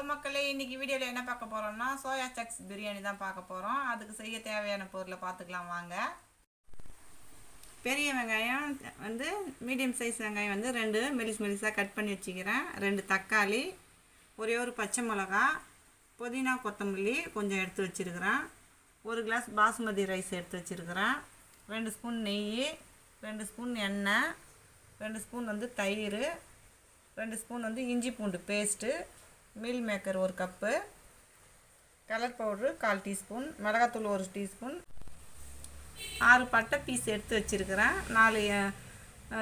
Hello மக்களே, இன்னைக்கு வீடியோவில் என்ன பார்க்க போகிறோம்னா சோயா சக்ஸ் பிரியாணி தான் பார்க்க போகிறோம். அதுக்கு செய்ய தேவையான பொருளை பார்த்துக்கலாம் வாங்க. பெரிய வெங்காயம் வந்து மீடியம் சைஸ் வெங்காயம் வந்து 2 மெலிசாக கட் பண்ணி வச்சுக்கிறேன். 2 தக்காளி, ஒரே ஒரு பச்சை மிளகா, புதினா கொத்தமல்லி கொஞ்சம் எடுத்து வச்சுருக்கிறேன். 1 கிளாஸ் பாஸ்மதி ரைஸ் எடுத்து வச்சுருக்கிறேன். 2 ஸ்பூன் நெய், 2 ஸ்பூன் எண்ணெய், 2 ஸ்பூன் வந்து தயிர், 2 ஸ்பூன் வந்து இஞ்சி பூண்டு paste, meal maker 1 cup, colour powder 1/4 teaspoon, மிளகாத்தூள் 1 டீஸ்பூன், 6 பட்டை பீஸ் எடுத்து வச்சுருக்கிறேன், 4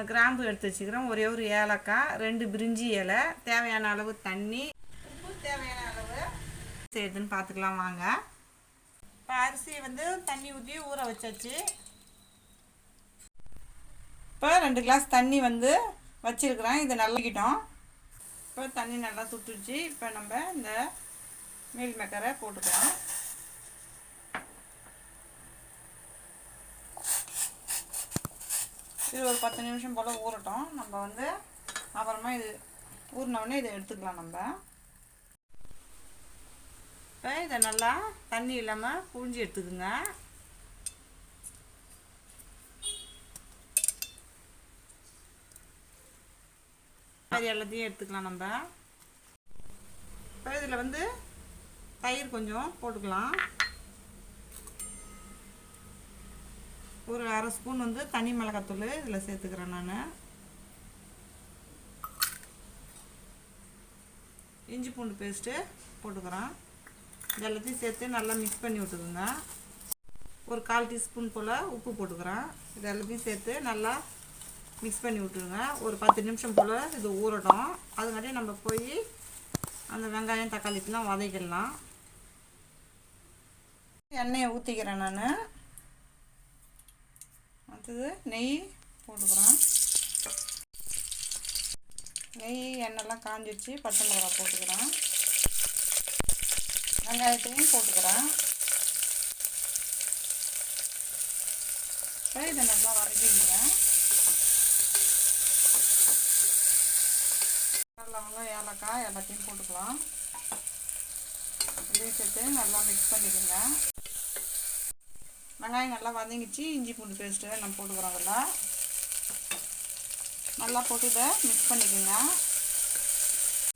கிராம்பு எடுத்து வச்சுக்கிறேன், ஒரே ஒரு ஏலக்காய், 2 பிரிஞ்சி இலை, தேவையான அளவு தண்ணி, உப்பு தேவையான அளவு செய்யுதுன்னு பார்த்துக்கலாம் வாங்க. இப்போ அரிசியை வந்து தண்ணி ஊற்றி ஊற வச்சாச்சு. இப்போ 2 கிளாஸ் தண்ணி வந்து வச்சுருக்கிறேன். இதை நல்லாக்கிட்டோம். இப்போ தண்ணி நல்லா சுட்டுச்சு. இப்போ நம்ம இந்த மீல் மேக்கரை போட்டுக்கலாம். இது ஒரு 10 நிமிஷம் போல் ஊறட்டும். நம்ம வந்து அப்புறமா இது ஊறினோடனே இதை எடுத்துக்கலாம். நம்ம இப்போ இதை நல்லா தண்ணி இல்லாமல் புழிஞ்சு எடுத்துக்குங்க. அது எல்லாத்தையும் எடுத்துக்கலாம். நம்ம இப்போ இதில் வந்து தயிர் கொஞ்சம் போட்டுக்கலாம். ஒரு 1/2 ஸ்பூன் வந்து தனி மிளகாத்தூள் இதில் சேர்த்துக்கிறேன். நான் இஞ்சி பூண்டு பேஸ்ட்டு போட்டுக்கிறேன். இது எல்லாத்தையும் சேர்த்து நல்லா மிக்ஸ் பண்ணி விட்டுக்குங்க. ஒரு 1/4 டீஸ்பூன் போல் உப்பு போட்டுக்கிறேன். இது எல்லாத்தையும் சேர்த்து நல்லா மிக்ஸ் பண்ணி விட்டுருங்க. ஒரு 10 நிமிஷம் போல் இது ஊறட்டும். அதுங்காட்டி நம்ம போய் அந்த வெங்காயம் தக்காளிக்கெலாம் வதக்கிடலாம். எண்ணெயை ஊற்றிக்கிறேன். நான் அடுத்தது நெய் போட்டுக்கிறேன். நெய் எண்ணெய்லாம் காஞ்சிடுச்சு. பச்சை மிளகாய் போட்டுக்கிறேன். வெங்காயத்தையும் போட்டுக்கிறேன். இதை நல்லா வதக்கிடுங்க. லவங்கம், ஏலக்காய் எல்லாத்தையும் போட்டுக்கலாம். இதையும் சேர்த்து நல்லா மிக்ஸ் பண்ணிக்கோங்க. வெங்காயம் நல்லா வதங்கிச்சு. இஞ்சி பூண்டு பேஸ்ட்டு நம்ம போட்டுக்கிறோம். அதில் நல்லா போட்டு இதை மிக்ஸ் பண்ணிக்கோங்க.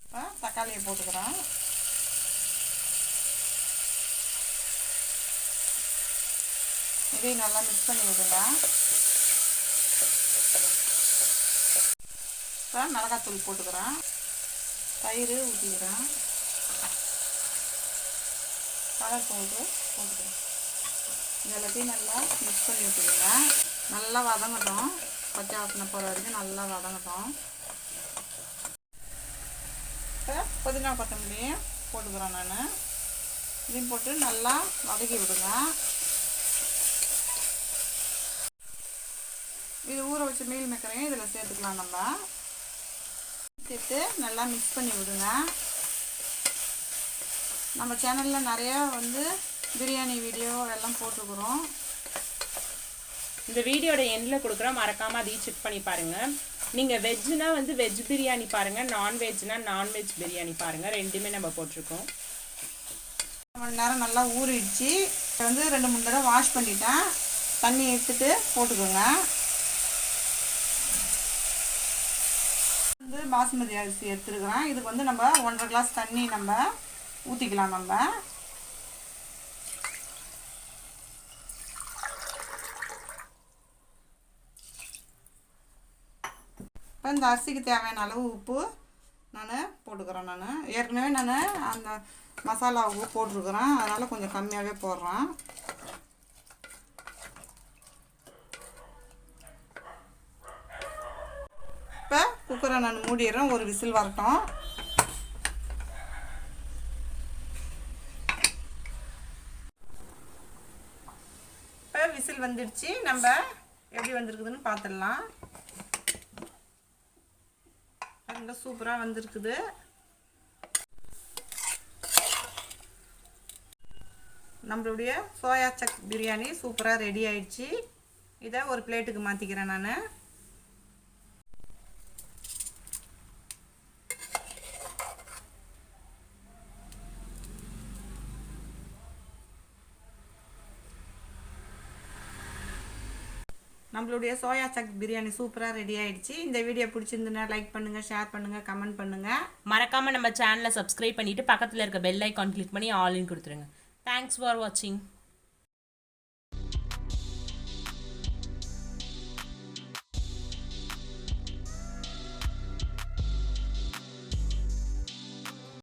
இப்போ தக்காளியை போட்டுக்கிறேன். இதையும் நல்லா மிக்ஸ் பண்ணி விடுங்க. இப்போ மிளகாத்தூள் போட்டுக்கிறேன். தயிர் ஊற்றிக்கிறேன். கலர் பவுட்ரு போட்டுக்கிறேன். இது எல்லாத்தையும் நல்லா மிக்ஸ் பண்ணி விட்டுருங்க. நல்லா வதங்கட்டும். பச்சை வாசனை போகிற வரைக்கும் நல்லா வதங்கட்டும். இப்போ புதினா கொத்தமல்லியும் போட்டுக்கிறேன். நான் இதையும் போட்டு நல்லா வதக்கி விடுங்க. இது ஊற வச்ச மீல் மேக்கரையும் இதில் சேர்த்துக்கலாம். நம்ம சேர்த்து நல்லா மிக்ஸ் பண்ணி விடுங்க. நம்ம சேனலில் நிறையா வந்து பிரியாணி வீடியோ எல்லாம் போட்டுக்கிறோம். இந்த வீடியோட எண்டில் கொடுக்குறோம். மறக்காமல் அதையும் செக் பண்ணி பாருங்கள். நீங்கள் வெஜ்ஜுனா வந்து வெஜ் பிரியாணி பாருங்கள், நான்வெஜ்னா நான்வெஜ் பிரியாணி பாருங்கள். ரெண்டுமே நம்ம போட்டிருக்கோம். 1 மணி நேரம் நல்லா ஊறிடுச்சு. வந்து 2-3 தடவை வாஷ் பண்ணிட்டேன். தண்ணி எடுத்துட்டு போட்டுக்கோங்க. வந்து பாஸ்மதி அரிசி எடுத்துருக்கிறேன். இதுக்கு வந்து நம்ம 1.5 கிளாஸ் தண்ணி நம்ம ஊற்றிக்கலாம். நம்ம இப்போ இந்த அரிசிக்கு தேவையான அளவு உப்பு நான் போட்டுக்கிறேன். நான் ஏற்கனவே அந்த மசாலா உப்பு போட்டிருக்கிறேன். அதனால் கொஞ்சம் கம்மியாகவே போடுறேன். இப்போ குக்கரை நான் மூடிடுறேன். ஒரு விசில் வரட்டும். இப்போ விசில் வந்துடுச்சு. நம்ம எப்படி வந்திருக்குதுன்னு பார்த்துடலாம். ரொம்ப சூப்பராக வந்திருக்குது. நம்மளுடைய சோயா சக்ஸ் பிரியாணி சூப்பராக ரெடி ஆயிடுச்சு. இதை ஒரு பிளேட்டுக்கு மாற்றிக்கிறேன். நான் நம்மளுடைய சோயா சங்க் பிரியாணி சூப்பராக ரெடி ஆயிடுச்சு. இந்த வீடியோ பிடிச்சிருந்துன்னா லைக் பண்ணுங்கள், ஷேர் பண்ணுங்கள், கமெண்ட் பண்ணுங்கள். மறக்காமல் நம்ம சேனலை சப்ஸ்கிரைப் பண்ணிவிட்டு பக்கத்தில் இருக்க பெல் ஐக்கான் கிளிக் பண்ணி ஆல்னு கொடுத்துருங்க. தேங்க்ஸ் ஃபார் வாட்சிங்.